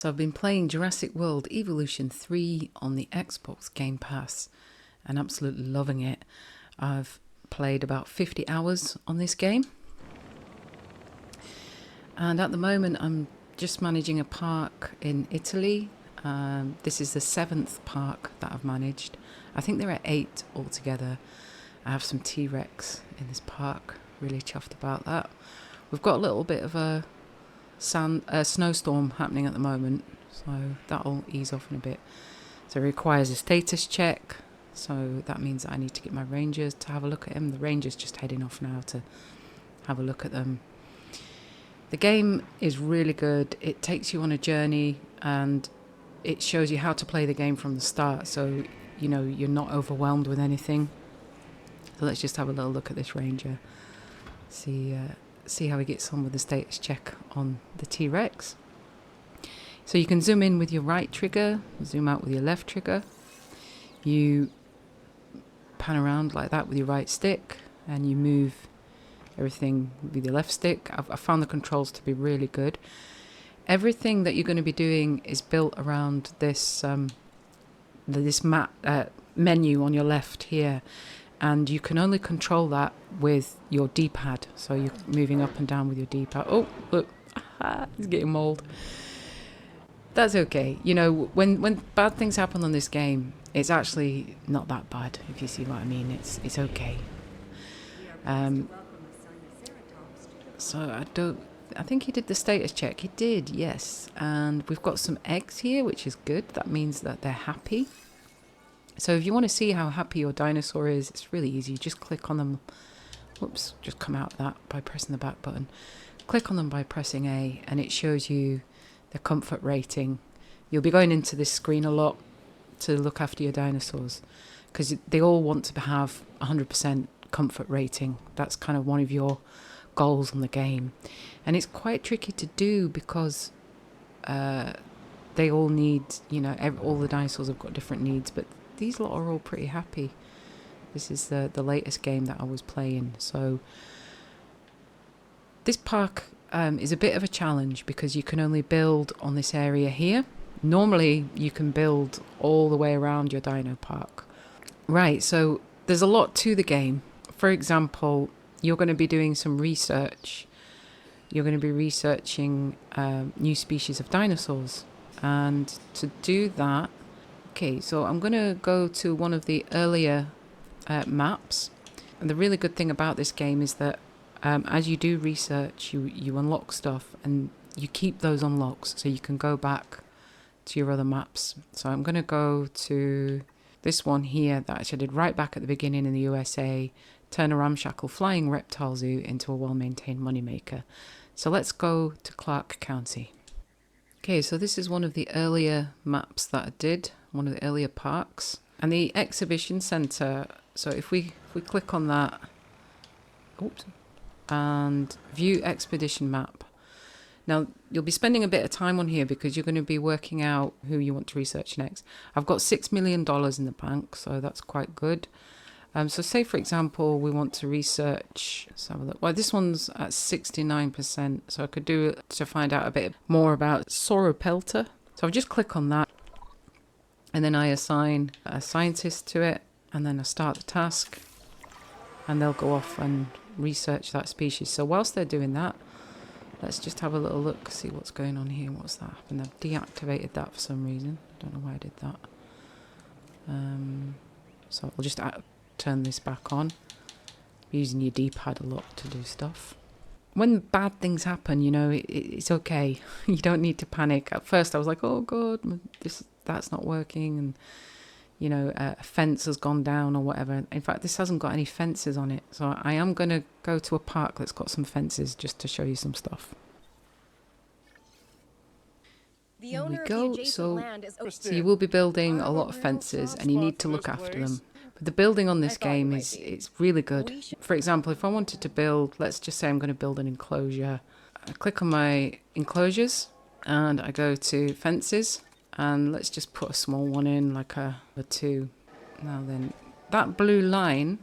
So I've been playing Jurassic World Evolution 3 on the Xbox Game Pass and absolutely loving it. I've played about 50 hours on this game. And at the moment I'm just managing a park in Italy. This is the 7th park that I've managed. I think there are 8 altogether. I have some T-Rex in this park, really chuffed about that. We've got a little bit of a snowstorm happening at the moment, so that'll ease off in a bit. So it requires a status check, so that means that I need to get my rangers to have a look at him. The ranger's just heading off now to have a look at them. The game is really good. It takes you on a journey and it shows you how to play the game from the start, so you know you're not overwhelmed with anything. So let's just have a little look at this ranger, see how he gets on with the status check on the T-Rex. So you can zoom in with your right trigger, zoom out with your left trigger. You pan around like that with your right stick, and you move everything with your left stick. I've found the controls to be really good. Everything that you're going to be doing is built around this map menu on your left here. And you can only control that with your D-pad. So you're moving up and down with your D-pad. Oh, look, it's getting mold. That's okay. You know, when bad things happen on this game, it's actually not that bad, if you see what I mean. It's okay. So I think he did the status check. He did, yes. And we've got some eggs here, which is good. That means that they're happy. So if you want to see how happy your dinosaur is, it's really easy. You just click on them. Whoops, just come out of that by pressing the back button. Click on them by pressing A, and it shows you the comfort rating. You'll be going into this screen a lot to look after your dinosaurs because they all want to have 100% comfort rating. That's kind of one of your goals on the game. And it's quite tricky to do because they all need, you know, all the dinosaurs have got different needs, but these lot are all pretty happy. This is the latest game that I was playing. So this park is a bit of a challenge because you can only build on this area here. Normally you can build all the way around your dino park. Right, so there's a lot to the game. For example, you're going to be doing some research. You're going to be researching new species of dinosaurs. And to do that, okay, so I'm going to go to one of the earlier maps. And the really good thing about this game is that as you do research, you unlock stuff and you keep those unlocks so you can go back to your other maps. So I'm going to go to this one here that I actually did right back at the beginning in the USA. Turn a ramshackle flying reptile zoo into a well-maintained moneymaker. So let's go to Clark County. Okay, so this is one of the earlier maps that I did, one of the earlier parks. And the exhibition centre, so if we click on that, oops, and view expedition map. Now, you'll be spending a bit of time on here because you're going to be working out who you want to research next. I've got $6 million in the bank, so that's quite good. So say, for example, we want to research, let's have a look. Well, this one's at 69%, so I could do it to find out a bit more about Sauropelta. So I'll just click on that, and then I assign a scientist to it, and then I start the task, and they'll go off and research that species. So whilst they're doing that, let's just have a little look, see what's going on here. What's that happened? I've deactivated that for some reason. I don't know why I did that. So I'll just turn this back on. Using your D-pad a lot to do stuff. When bad things happen, you know, it's okay. You don't need to panic. At first I was like, oh god, that's not working, and you know, a fence has gone down or whatever. In fact, this hasn't got any fences on it, so I am going to go to a park that's got some fences just to show you some stuff. There we go. So you will be building a lot of fences and you need to look after them. But the building on this game it's really good. For example, if I wanted to build, let's just say I'm going to build an enclosure. I click on my enclosures and I go to fences, and let's just put a small one in, like a 2. Now then, that blue line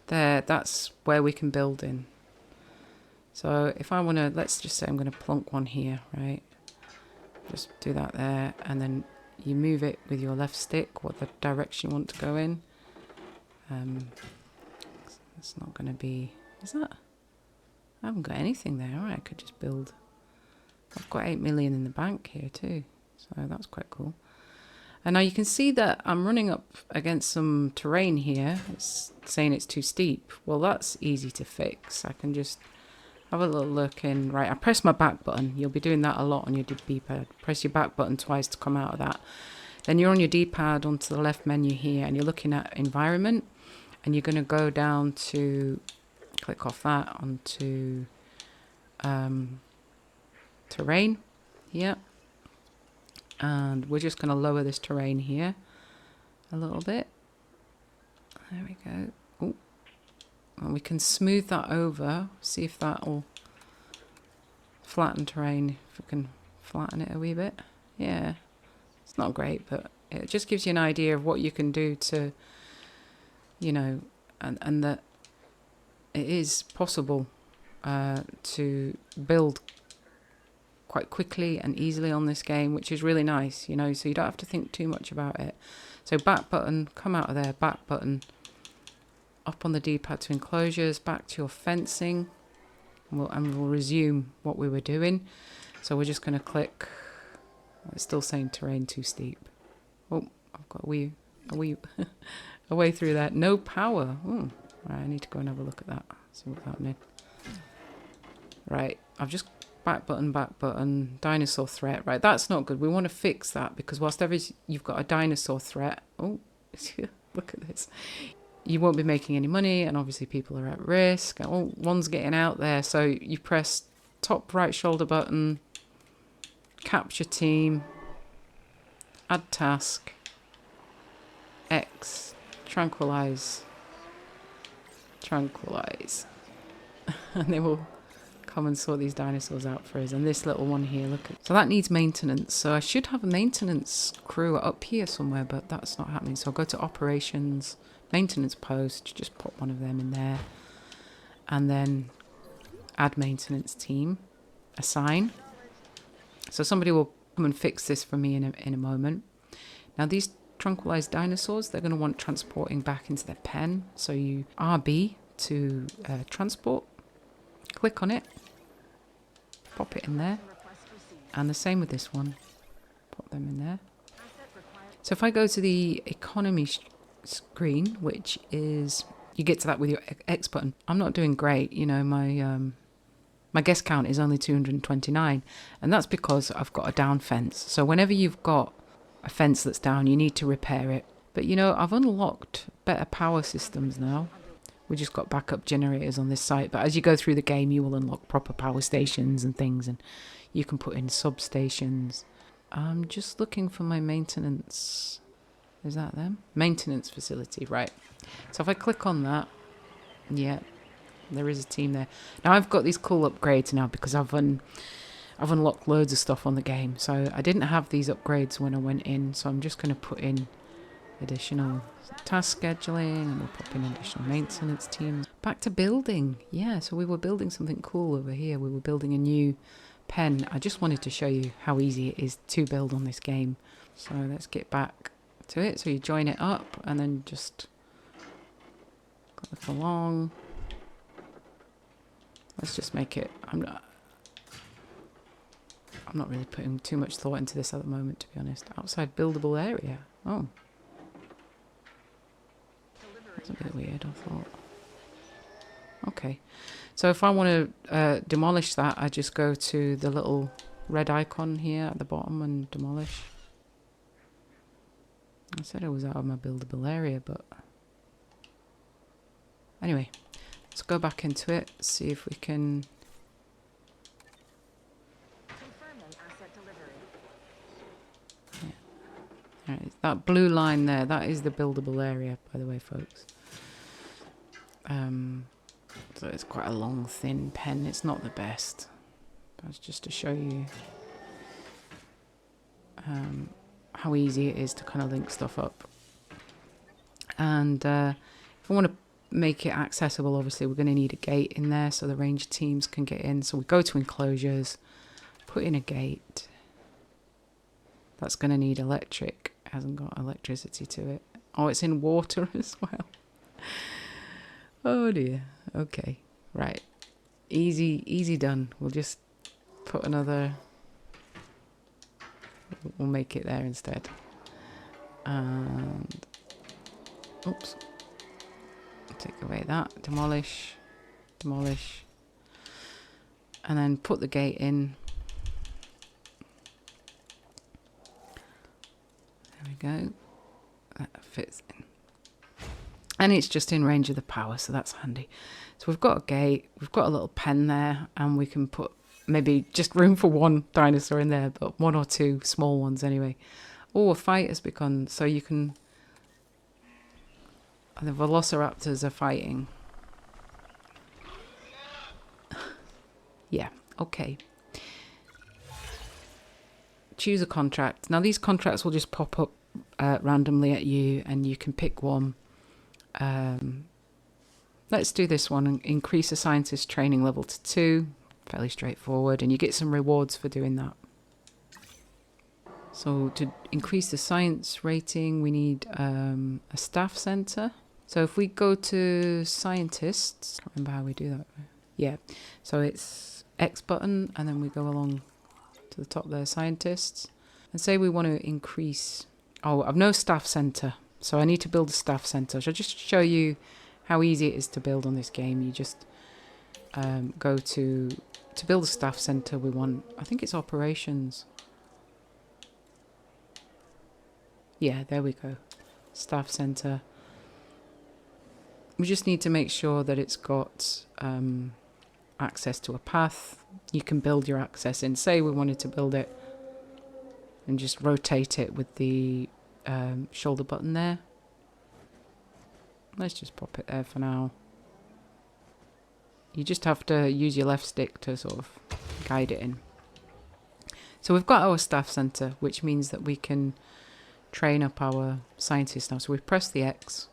there, that's where we can build in. So if I want to, let's just say I'm going to plonk one here, right? Just do that there, and then you move it with your left stick, what the direction you want to go in. It's not going to be... Is that... I haven't got anything there. Alright, I could just build... I've got 8 million in the bank here too, so that's quite cool. And now you can see that I'm running up against some terrain here. It's saying it's too steep. Well, that's easy to fix. I can just have a little look in. Right, I press my back button. You'll be doing that a lot on your D-pad. Press your back button twice to come out of that. Then you're on your D-pad onto the left menu here, and you're looking at environment. And you're going to go down to, click off that, onto terrain here. And we're just going to lower this terrain here a little bit. There we go. Ooh. And we can smooth that over. See if that will flatten terrain. If we can flatten it a wee bit. Yeah. It's not great, but it just gives you an idea of what you can do to, you know, and that it is possible to build quite quickly and easily on this game, which is really nice, you know, so you don't have to think too much about it. So back button, come out of there, back button, up on the D-pad to enclosures, back to your fencing, and we'll resume what we were doing. So we're just going to click, it's still saying terrain too steep. Oh, I've got a way through that. No power. Oh, right, I need to go and have a look at that, see what's happening. Right, I've just back button, dinosaur threat. Right, that's not good. We want to fix that because whilst you've got a dinosaur threat, oh, look at this. You won't be making any money, and obviously people are at risk. Oh, one's getting out there. So you press top right shoulder button, capture team, add task, X, tranquilize, and they will come and sort these dinosaurs out for us. And this little one here, look at, so that needs maintenance. So I should have a maintenance crew up here somewhere, but that's not happening. So I'll go to operations, maintenance post, just put one of them in there, and then add maintenance team, assign. So somebody will come and fix this for me in a moment. Now these tranquilized dinosaurs, they're going to want transporting back into their pen. So you RB to transport, click on it, pop it in there, and the same with this one, pop them in there. So if I go to the economy screen, which is, you get to that with your X button. I'm not doing great, you know, my guest count is only 229, and that's because I've got a down fence. So whenever you've got a fence that's down, you need to repair it. But you know, I've unlocked better power systems now. We just got backup generators on this site, but as you go through the game, you will unlock proper power stations and things, and you can put in substations. I'm just looking for my maintenance. Is that them? Maintenance facility, right. So if I click on that, yeah, there is a team there. Now I've got these cool upgrades now because I've unlocked loads of stuff on the game. So I didn't have these upgrades when I went in, so I'm just going to put in additional task scheduling, and we'll pop in additional maintenance teams. Back to building. Yeah, so we were building something cool over here. We were building a new pen. I just wanted to show you how easy it is to build on this game. So let's get back to it. So you join it up and then just click along. Let's just make it, I'm not really putting too much thought into this at the moment, to be honest. Outside buildable area. Oh. That's a bit weird, I thought. Okay. So if I want to demolish that, I just go to the little red icon here at the bottom and demolish. I said I was out of my buildable area, but... Anyway, let's go back into it, see if we can... Right, that blue line there, that is the buildable area, by the way, folks. So it's quite a long, thin pen. It's not the best. But it's just to show you how easy it is to kind of link stuff up. And if I want to make it accessible, obviously we're going to need a gate in there so the ranger teams can get in. So we go to enclosures, put in a gate. That's going to need electric. It hasn't got electricity to it. Oh, it's in water as well. Oh dear. Okay. Right. Easy done. We'll just put another... We'll make it there instead. And... Oops. Take away that. Demolish. Demolish. And then put the gate in. There we go. That fits in. And it's just in range of the power, so that's handy. So we've got a gate, we've got a little pen there, and we can put maybe just room for one dinosaur in there, but one or two small ones anyway. Oh, a fight has begun, so you can... The velociraptors are fighting. Yeah, okay. Choose a contract. Now these contracts will just pop up randomly at you, and you can pick one. Let's do this one and increase a scientist training level to 2. Fairly straightforward, and you get some rewards for doing that. So to increase the science rating, we need a staff center. So if we go to scientists, I can't remember how we do that. Yeah, so it's X button, and then we go along to the top there, scientists, and say we want to increase... Oh, I've no staff center, so I need to build a staff center. So I'll just show you how easy it is to build on this game. You just go to build a staff center. We want, I think it's operations. Yeah, there we go. Staff center. We just need to make sure that it's got access to a path. You can build your access in. Say we wanted to build it and just rotate it with the shoulder button there. Let's just pop it there for now. You just have to use your left stick to sort of guide it in. So we've got our staff center, which means that we can train up our scientists now. So we press the X.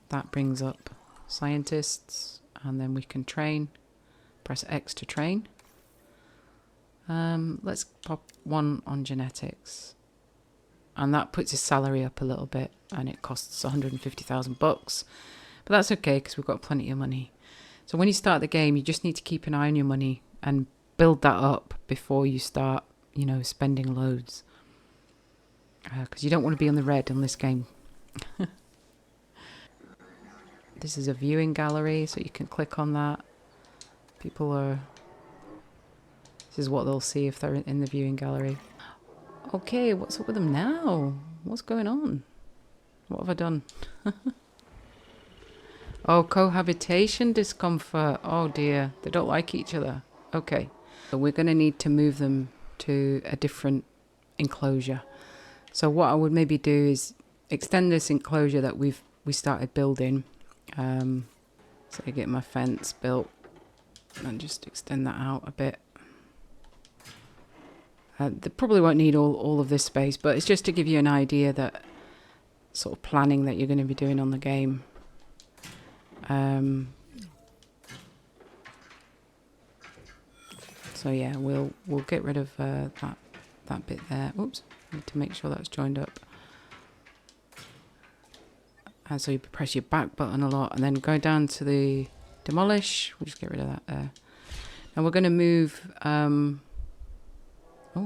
That brings up scientists, and then we can train. Press X to train. Let's pop one on genetics. And that puts his salary up a little bit, and it costs 150,000 bucks. But that's okay, because we've got plenty of money. So when you start the game, you just need to keep an eye on your money and build that up before you start, you know, spending loads. Because you don't want to be on the red in this game. This is a viewing gallery, so you can click on that. People are... This is what they'll see if they're in the viewing gallery. Okay, what's up with them now? What's going on? What have I done? Oh, cohabitation discomfort. Oh dear, they don't like each other. Okay, so we're going to need to move them to a different enclosure. So what I would maybe do is extend this enclosure that we started building. So I get my fence built and just extend that out a bit. They probably won't need all of this space, but it's just to give you an idea that sort of planning that you're going to be doing on the game. So yeah, we'll get rid of that bit there. Oops, need to make sure that's joined up. And so you press your back button a lot, and then go down to the demolish. We'll just get rid of that there. And we're going to move. Oh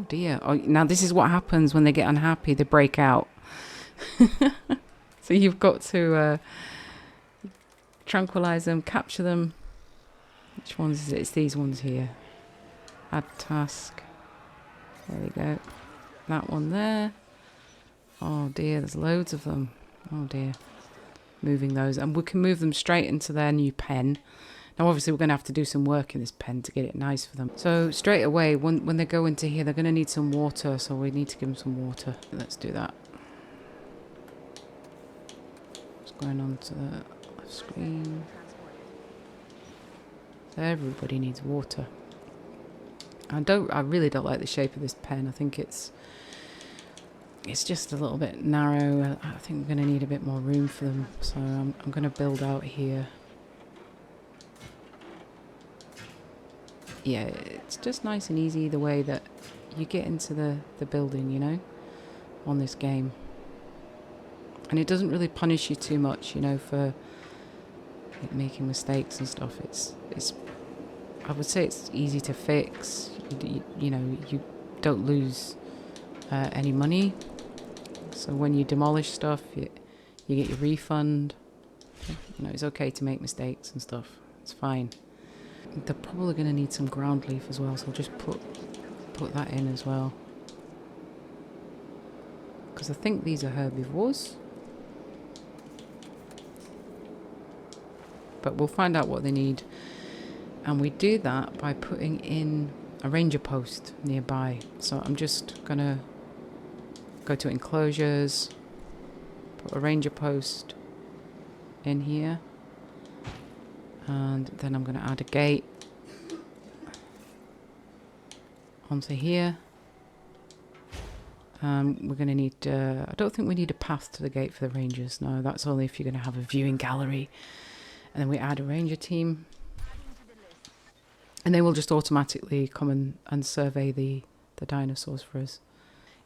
dear! Oh, now this is what happens when they get unhappy. They break out. So you've got to tranquilize them, capture them. Which ones is it? It's these ones here. Add task. There we go. That one there. Oh dear, there's loads of them. Oh dear. Moving those. And we can move them straight into their new pen. Now obviously we're going to have to do some work in this pen to get it nice for them. So straight away, when they go into here, they're going to need some water. So we need to give them some water. Let's do that. Just going on to the left screen. Everybody needs water. I really don't like the shape of this pen. I think it's just a little bit narrow. I think we're going to need a bit more room for them. So I'm going to build out here. Yeah, it's just nice and easy the way that you get into the building, you know, on this game. And it doesn't really punish you too much, you know, for like, making mistakes and stuff. It's I would say it's easy to fix. You know, you don't lose any money. So when you demolish stuff, you get your refund. You know, it's okay to make mistakes and stuff. It's fine. They're probably going to need some ground leaf as well, so I'll just put that in as well. Because I think these are herbivores. But we'll find out what they need. And we do that by putting in a ranger post nearby. So I'm just going to go to enclosures, put a ranger post in here. And then I'm going to add a gate onto here. We're going to need, I don't think we need a path to the gate for the rangers. No, that's only if you're going to have a viewing gallery. And then we add a ranger team. And they will just automatically come and survey the dinosaurs for us.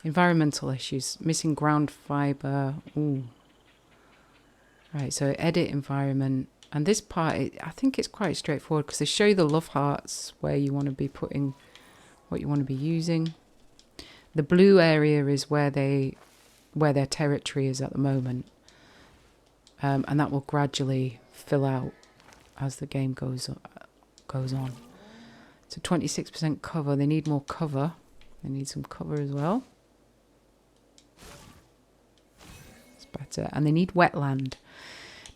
Environmental issues. Missing ground fibre. Ooh. Right, so edit environment. And this part, I think it's quite straightforward because they show you the love hearts where you want to be putting what you want to be using. The blue area is where their territory is at the moment. And that will gradually fill out as the game goes on. So 26% cover. They need more cover. They need some cover as well. It's better. And they need wetland.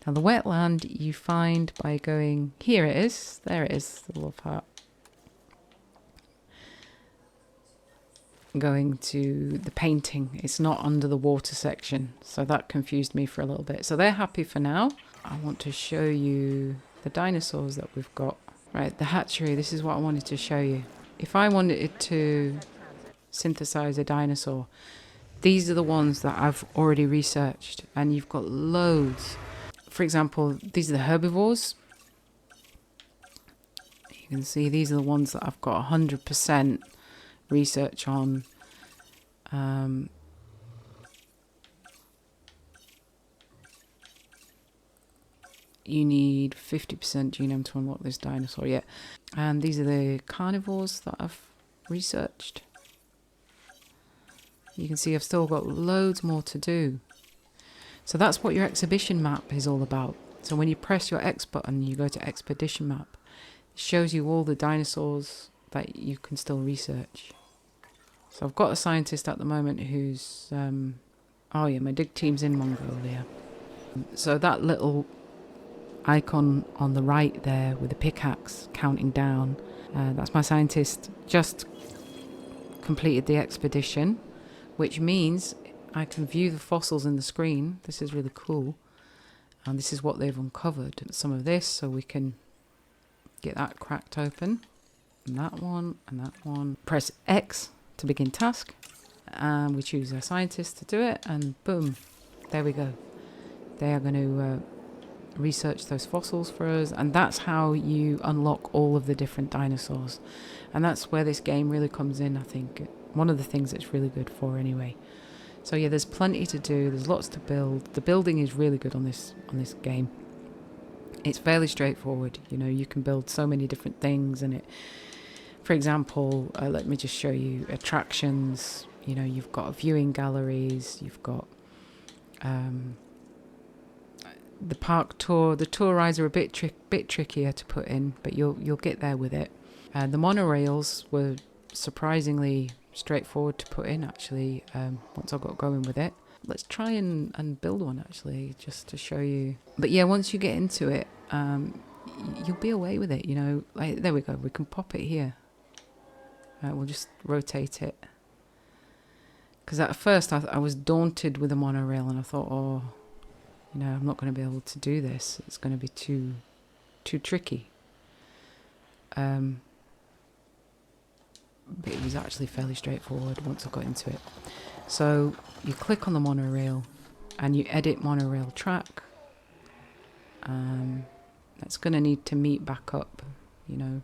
Now the wetland you find by going... Here it is. There it is. The love heart. Going to the painting. It's not under the water section. So that confused me for a little bit. So they're happy for now. I want to show you the dinosaurs that we've got. Right, the hatchery. This is what I wanted to show you. If I wanted to synthesize a dinosaur, these are the ones that I've already researched. And you've got loads. For example, these are the herbivores. You can see these are the ones that I've got 100% research on. You need 50% genome to unlock this dinosaur, yeah. And these are the carnivores that I've researched. You can see I've still got loads more to do. So that's what your exhibition map is all about. So when you press your X button, you go to expedition map. It shows you all the dinosaurs that you can still research. So I've got a scientist at the moment who's... oh yeah, my dig team's in Mongolia. So that little icon on the right there with the pickaxe counting down, that's my scientist just completed the expedition, which means I can view the fossils in the screen. This is really cool. And this is what they've uncovered. Some of this, so we can get that cracked open. And that one, and that one. Press X to begin task. And we choose a scientist to do it. And boom, there we go. They are going to research those fossils for us. And that's how you unlock all of the different dinosaurs. And that's where this game really comes in, I think. One of the things it's really good for anyway. So yeah, there's plenty to do. There's lots to build. The building is really good on this game. It's fairly straightforward. You know, you can build so many different things. And it, for example, let me just show you attractions. You know, you've got viewing galleries. You've got the park tour. The tour rides are a bit trickier to put in, but you'll get there with it. The monorails were surprisingly straightforward to put in, actually, once I got going with it. Let's try and build one, actually, just to show you. But yeah, once you get into it, you'll be away with it, you know. Like, there we go. We can pop it here. We'll just rotate it. Because at first I was daunted with the monorail, and I thought, oh, you know, I'm not going to be able to do this. It's going to be too tricky. But it was actually fairly straightforward once I got into it. So you click on the monorail and you edit monorail track. That's going to need to meet back up, you know.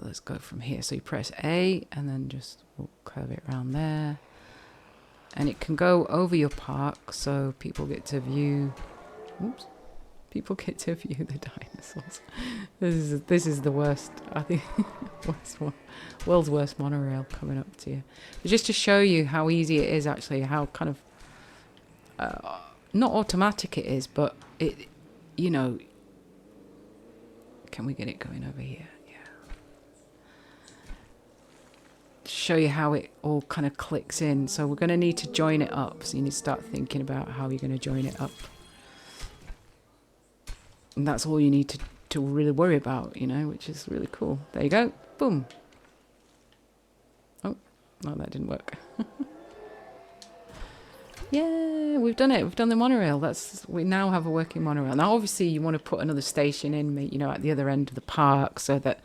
let's go from here. So you press A and then just we'll curve it around there. And it can go over your park, so people get to view. Oops, people get to view the dinosaurs. This is the worst. I think world's worst monorail coming up to you. But just to show you how easy it is, actually, how kind of not automatic it is, but it, you know. Can we get it going over here? Show you how it all kind of clicks in. So we're going to need to join it up. So you need to start thinking about how you're going to join it up. And that's all you need to really worry about, you know, which is really cool. There you go. Boom. Oh, no, that didn't work. Yeah, we've done it. We've done the monorail. We now have a working monorail. Now, obviously, you want to put another station in, you know, at the other end of the park so that,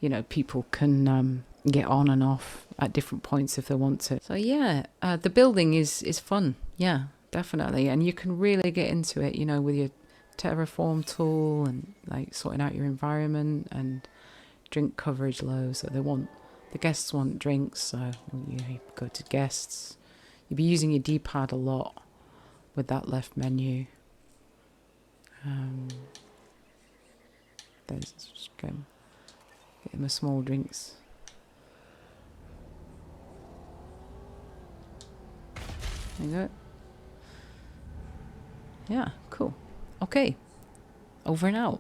you know, people can get on and off at different points if they want to. So yeah, the building is fun. Yeah, definitely. And you can really get into it, you know, with your terraform tool and like sorting out your environment and drink coverage low. So the guests want drinks. So you go to guests. You'll be using your D-pad a lot with that left menu. There's just get them a small drinks. There you go. Yeah, cool. Okay. Over and out.